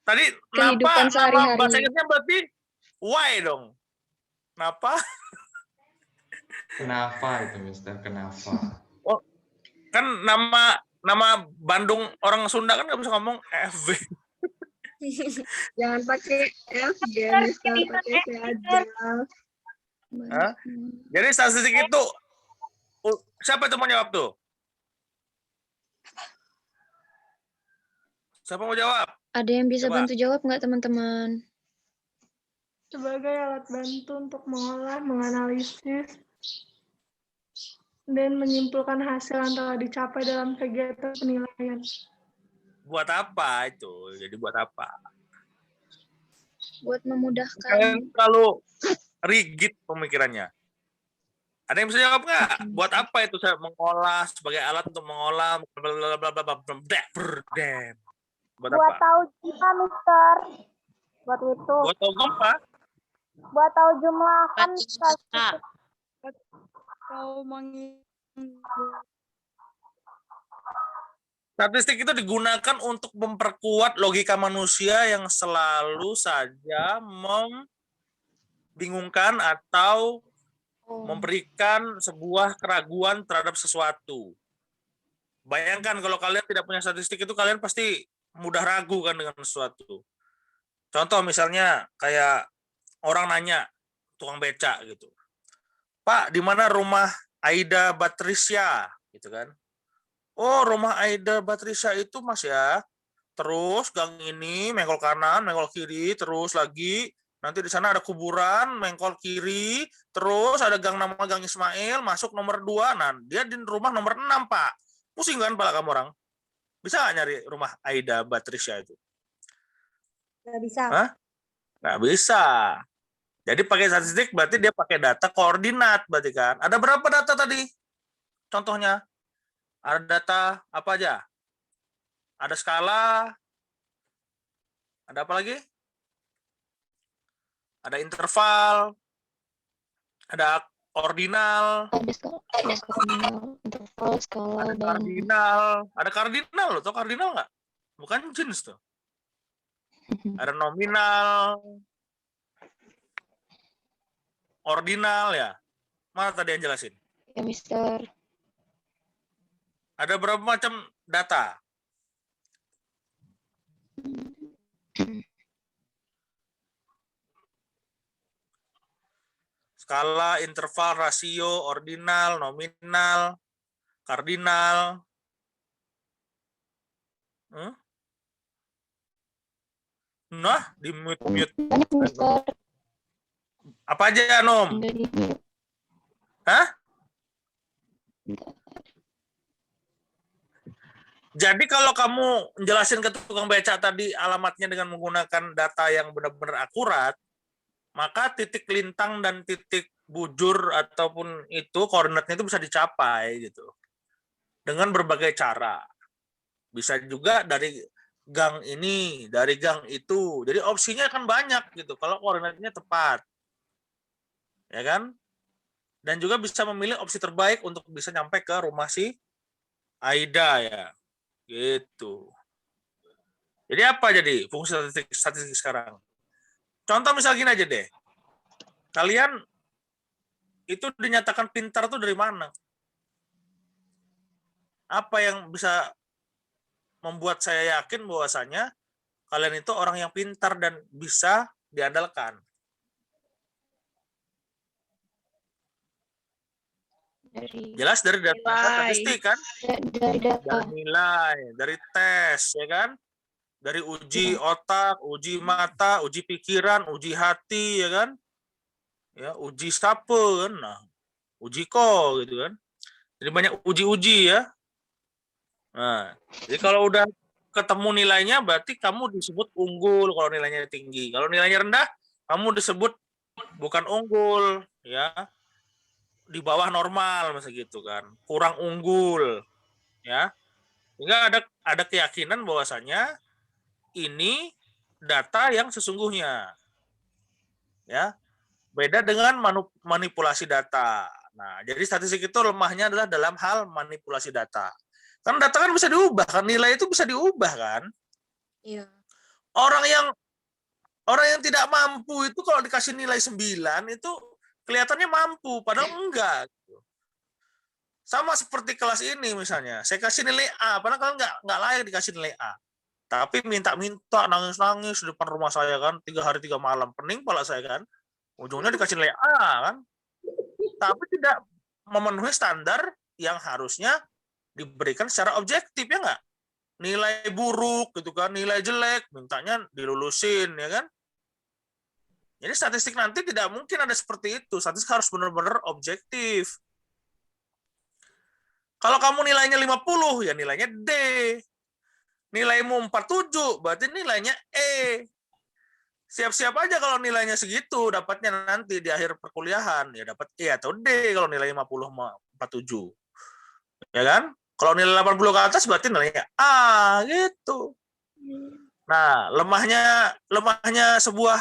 Tadi kehidupan nama bahasa sehari-hari. Inggrisnya berarti why dong? Kenapa? Kenapa itu, Mister? Kenapa? Oh, kan nama Bandung orang Sunda kan nggak bisa ngomong FB. Jangan pakai F, ya, Mister. Pakai C aja. Hah? Jadi statistik itu siapa itu mau jawab tuh? Siapa mau jawab? Ada yang bisa Coba. bantu jawab nggak, teman-teman? Sebagai alat bantu untuk mengolah, menganalisis, dan menyimpulkan hasil yang telah dicapai dalam kegiatan penilaian. Buat apa itu? Jadi buat apa? Buat memudahkan. Kalian terlalu rigid pemikirannya. Ada yang bisa jawab nggak? Buat apa itu saya mengolah sebagai alat untuk mengolah? Buat Buat apa? tahu jumlah, Mister. Buat itu. Buat tahu apa? Buat tahu jumlah kan statistik. Statistik itu digunakan untuk memperkuat logika manusia yang selalu saja membingungkan atau memberikan sebuah keraguan terhadap sesuatu. Bayangkan kalau kalian tidak punya statistik itu kalian pasti mudah ragu kan dengan sesuatu. Contoh misalnya kayak orang nanya tukang beca gitu. Pak, di mana rumah Aida Batrisya gitu kan? Oh, rumah Aida Batrisya itu Mas ya. Terus gang ini mengkol kanan, mengkol kiri, terus lagi nanti di sana ada kuburan, mengkol kiri, terus ada gang nama Gang Ismail, masuk nomor 2. Nah, dia di rumah nomor 6, Pak. Pusing kan pala kamu orang? Bisa nggak nyari rumah Aida Batrisya itu? Nggak bisa. Hah? Nggak bisa. Jadi pakai statistik berarti dia pakai data koordinat berarti kan. Ada berapa data tadi? Contohnya? Ada data apa aja? Ada skala. Ada apa lagi? Ada interval. Ada ordinal. Ada kardinal, interval, skala, Ada dan kardinal. Ada kardinal loh. Tau kardinal nggak? Bukan jenis tuh. Ada nominal. Ordinal ya. Mana tadi yang jelasin? ya, Mister. Ada berapa macam data? Skala, interval, rasio, ordinal, nominal, kardinal. Nah, di mute. Banyak, Mister. Apa aja, Nom? Enggak di-mute. Hah? Jadi kalau kamu jelasin ke tukang beca tadi alamatnya dengan menggunakan data yang benar-benar akurat, maka titik lintang dan titik bujur ataupun itu koordinatnya itu bisa dicapai gitu. Dengan berbagai cara. Bisa juga dari gang ini, dari gang itu. Jadi opsinya akan banyak gitu kalau koordinatnya tepat. Ya kan? Dan juga bisa memilih opsi terbaik untuk bisa nyampe ke rumah si Aida ya. Gitu. Jadi apa jadi fungsi statistik sekarang? Contoh misal gini aja deh. Kalian itu dinyatakan pintar tuh dari mana? Apa yang bisa membuat saya yakin bahwasanya kalian itu orang yang pintar dan bisa diandalkan? Jelas dari data statistik kan? Dari data. Dari nilai, dari tes, ya kan? Dari uji otak, uji mata, uji pikiran, uji hati, ya kan? Ya, uji sape kan? Nah, uji ko gitu kan? Jadi banyak uji-uji ya. Nah, jadi kalau udah ketemu nilainya berarti kamu disebut unggul kalau nilainya tinggi. Kalau nilainya rendah, kamu disebut bukan unggul, ya. Di bawah normal masa gitu kan, kurang unggul ya. Sehingga ada keyakinan bahwasanya ini data yang sesungguhnya ya, beda dengan manipulasi data. Nah, jadi statistik itu lemahnya adalah dalam hal manipulasi data. Karena data kan bisa diubah, kan nilai itu bisa diubah kan. Iya. Orang yang tidak mampu itu kalau dikasih nilai 9 itu kelihatannya mampu, padahal enggak. Sama seperti kelas ini misalnya, saya kasih nilai A, padahal kalian nggak layak dikasih nilai A. Tapi minta-minta, nangis-nangis di depan rumah saya kan, 3 hari 3 malam, pening pala saya kan. Ujungnya dikasih nilai A kan. Tapi tidak memenuhi standar yang harusnya diberikan secara objektif, ya nggak? Nilai buruk gitu kan, nilai jelek, mintanya dilulusin, ya kan? Jadi statistik nanti tidak mungkin ada seperti itu. Statistik harus benar-benar objektif. Kalau kamu nilainya 50, ya nilainya D. Nilaimu 47, berarti nilainya E. Siap-siap aja kalau nilainya segitu, dapatnya nanti di akhir perkuliahan. Ya dapat E atau D kalau nilai 50 sama 47. Ya kan? Kalau nilai 80 ke atas berarti nilainya A, gitu. Nah, lemahnya sebuah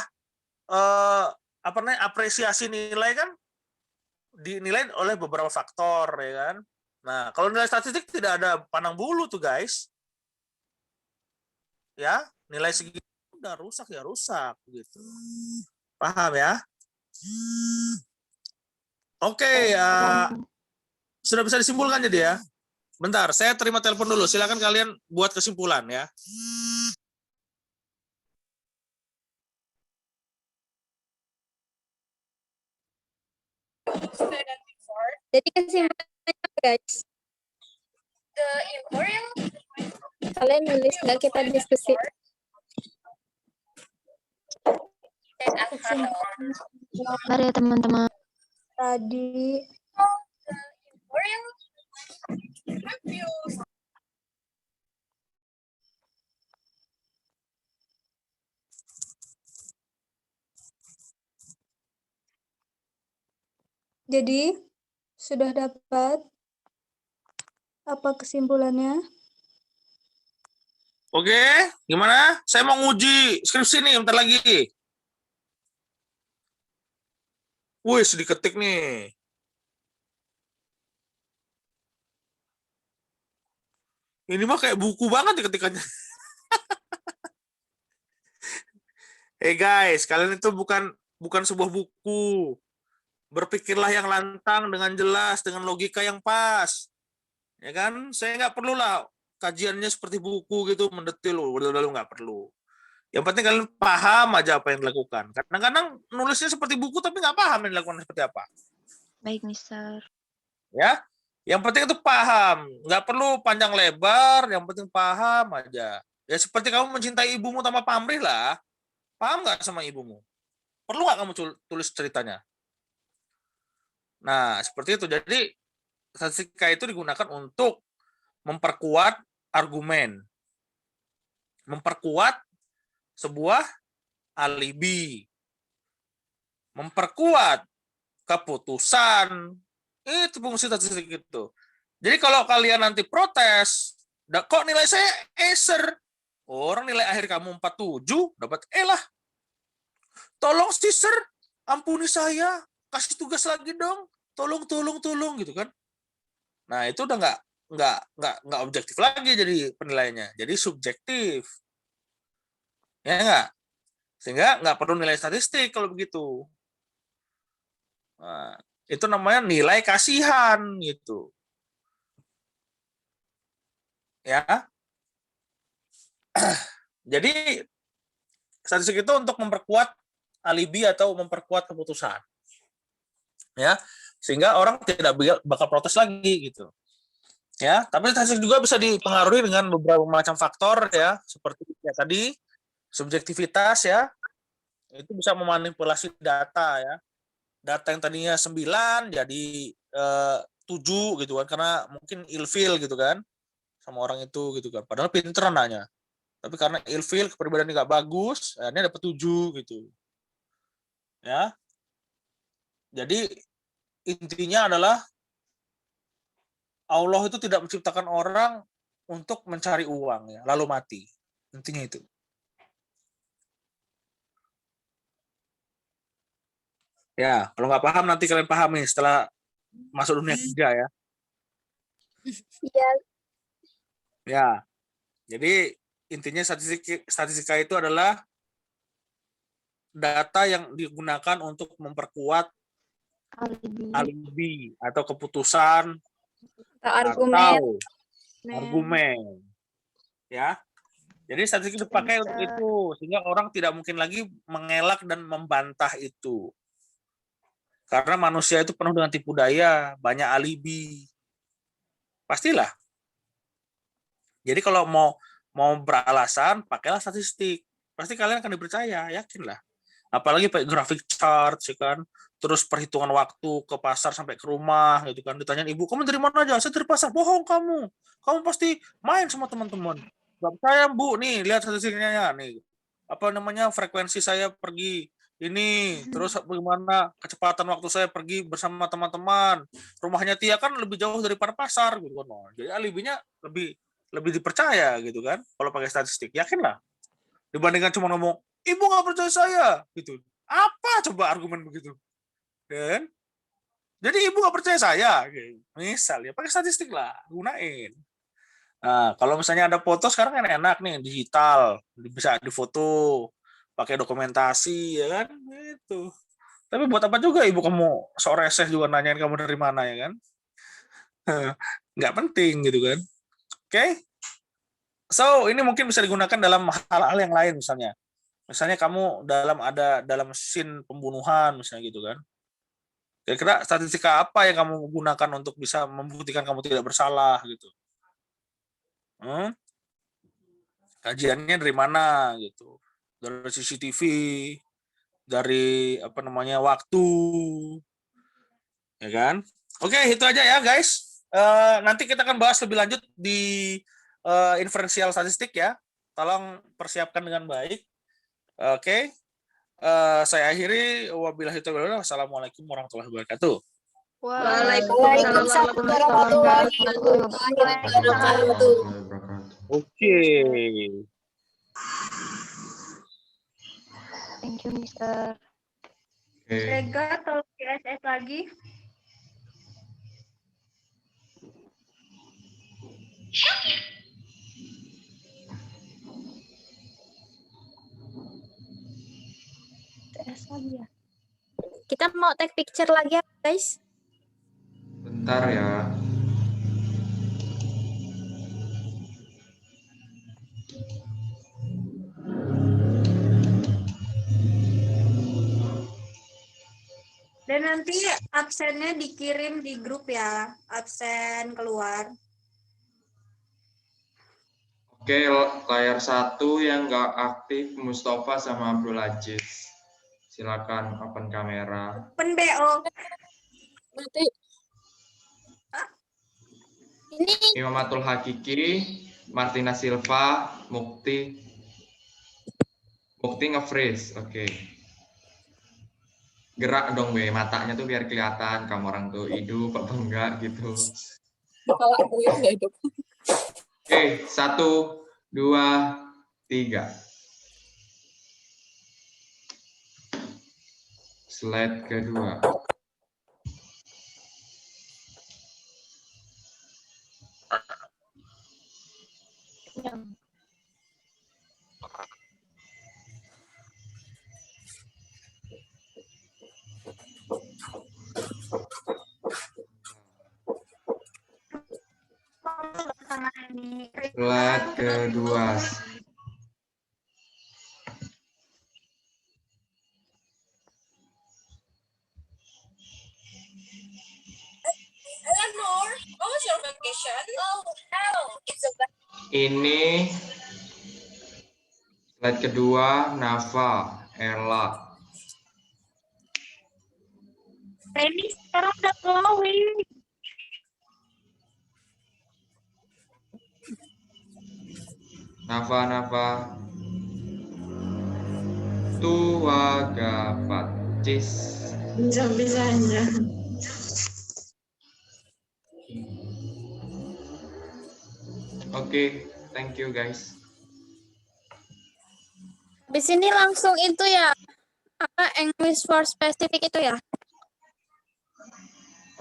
apresiasi nilai kan dinilai oleh beberapa faktor, ya kan? Nah, kalau nilai statistik tidak ada pandang bulu tuh, guys. Ya, nilai segitu udah rusak ya rusak gitu. Paham ya? Oke, ya. Sudah bisa disimpulkan jadi ya. Bentar, saya terima telepon dulu. Silakan kalian buat kesimpulan ya. Jadi kesimpulannya guys, kalian nulis nggak kita diskusi? Mari ya teman-teman. Tadi jadi sudah dapat apa kesimpulannya? Oke, gimana? Saya mau nguji skripsi nih bentar lagi. Wih, diketik nih. Ini mah kayak buku banget diketikannya. Hey guys, kalian itu bukan sebuah buku. Berpikirlah yang lantang dengan jelas, dengan logika yang pas. Ya kan? Saya nggak perlu lah kajiannya seperti buku gitu, mendetil. Udah nggak perlu. Yang penting kalian paham aja apa yang dilakukan. Kadang-kadang nulisnya seperti buku tapi nggak paham yang dilakukan seperti apa. Baik, Mister. Ya, yang penting itu paham. Nggak perlu panjang lebar, yang penting paham aja. Ya seperti kamu mencintai ibumu tanpa pamrih lah. Paham nggak sama ibumu? Perlu nggak kamu tulis ceritanya? Nah, seperti itu. Jadi, statistika itu digunakan untuk memperkuat argumen. Memperkuat sebuah alibi. Memperkuat keputusan. Itu fungsi statistik itu. Jadi kalau kalian nanti protes, kok nilai saya eser? Orang nilai akhir kamu 47, dapat E lah. Tolong sih, sir, ampuni saya, kasih tugas lagi dong. Tolong gitu kan. Nah, itu udah nggak objektif lagi jadi penilaiannya. Jadi subjektif. Ya nggak? Sehingga nggak perlu nilai statistik kalau begitu. Nah, itu namanya nilai kasihan gitu. Ya. Jadi statistik itu untuk memperkuat alibi atau memperkuat keputusan. Ya, sehingga orang tidak bakal protes lagi gitu. Ya, tapi statistik juga bisa dipengaruhi dengan beberapa macam faktor ya, seperti ya tadi subjektivitas ya. Itu bisa memanipulasi data ya. Data yang tadinya 9 jadi 7 gitu kan, karena mungkin ilfeel gitu kan sama orang itu gitu kan. Padahal pinter anaknya. Tapi karena ilfeel, kepribadian nggak bagus, akhirnya dapat 7 gitu. Ya. Jadi intinya adalah Allah itu tidak menciptakan orang untuk mencari uang ya, lalu mati. Intinya itu. Ya, kalau nggak paham nanti kalian pahami setelah masuk dunia kerja ya. Iya, Ya. Jadi intinya statistika itu adalah data yang digunakan untuk memperkuat alibi atau keputusan Argumen. atau argumen. Ya. Jadi statistik dipakai untuk itu sehingga orang tidak mungkin lagi mengelak dan membantah itu. Karena manusia itu penuh dengan tipu daya, banyak alibi. Pastilah. Jadi kalau mau beralasan, pakailah statistik. Pasti kalian akan dipercaya, yakinlah. Apalagi pakai grafik chart, ya kan. Terus perhitungan waktu ke pasar sampai ke rumah, gitu kan. Ditanyain ibu, kamu dari mana aja? Saya dari pasar. Bohong kamu. Kamu pasti main sama teman-teman. Gak percaya bu, nih lihat statistiknya ya, nih. Apa namanya frekuensi saya pergi ini, terus bagaimana kecepatan waktu saya pergi bersama teman-teman. Rumahnya Tia kan lebih jauh daripada pasar, gitu kan. Jadi alibinya lebih dipercaya gitu kan kalau pakai statistik, yakinlah dibandingkan cuma ngomong ibu nggak percaya saya gitu. Apa coba argumen begitu kan? Jadi ibu nggak percaya saya gitu. Misal ya pakai statistik lah, gunain. Nah kalau misalnya ada foto sekarang kan enak nih, digital, bisa difoto pakai dokumentasi ya kan gitu. Tapi buat apa juga ibu kamu sok reseh juga nanyain kamu dari mana ya kan. Nggak penting gitu kan. Oke. So, ini mungkin bisa digunakan dalam hal-hal yang lain misalnya. Misalnya kamu dalam scene pembunuhan misalnya gitu kan. Kira-kira statistika apa yang kamu gunakan untuk bisa membuktikan kamu tidak bersalah gitu. Kajiannya dari mana gitu. Dari CCTV, dari apa namanya waktu. Ya kan? Oke, itu aja ya guys. Nanti kita akan bahas lebih lanjut di inferensial statistik ya. Tolong persiapkan dengan baik. Oke. Saya akhiri. Wabillahi taufiq wal hidayah. Wassalamualaikum warahmatullahi wabarakatuh. Waalaikumsalam warahmatullahi wabarakatuh. Oke. Thank you, Mister. Rega tolong CSS lagi. CS lagi ya. Kita mau take picture lagi ya, guys. Bentar ya. Dan nanti absennya dikirim di grup ya, absen keluar. Oke, layar 1 yang nggak aktif Mustafa sama Abdul Aziz. Silakan open kamera. Open BO. Berarti Ini Imamatul Hakiki, Martina Silva, Mukti nge-freeze. Oke. Gerak dong we, matanya tuh biar kelihatan kamu orang tuh hidup apa enggak gitu. kepala buyut nggak hidup. Oke, 1, 2, 3. Slide kedua. Slide kedua. Ini slide kedua, Nafa, Ella. Reni sekarang udah glowing. Nafa. Tua gapat. Cis. Bisa-bisanya. Oke, thank you guys. Di sini langsung itu ya, apa English for specific itu ya?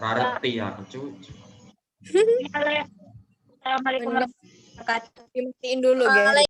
Rarity ya, cucu. Assalamualaikum Dimatiin dulu, guys.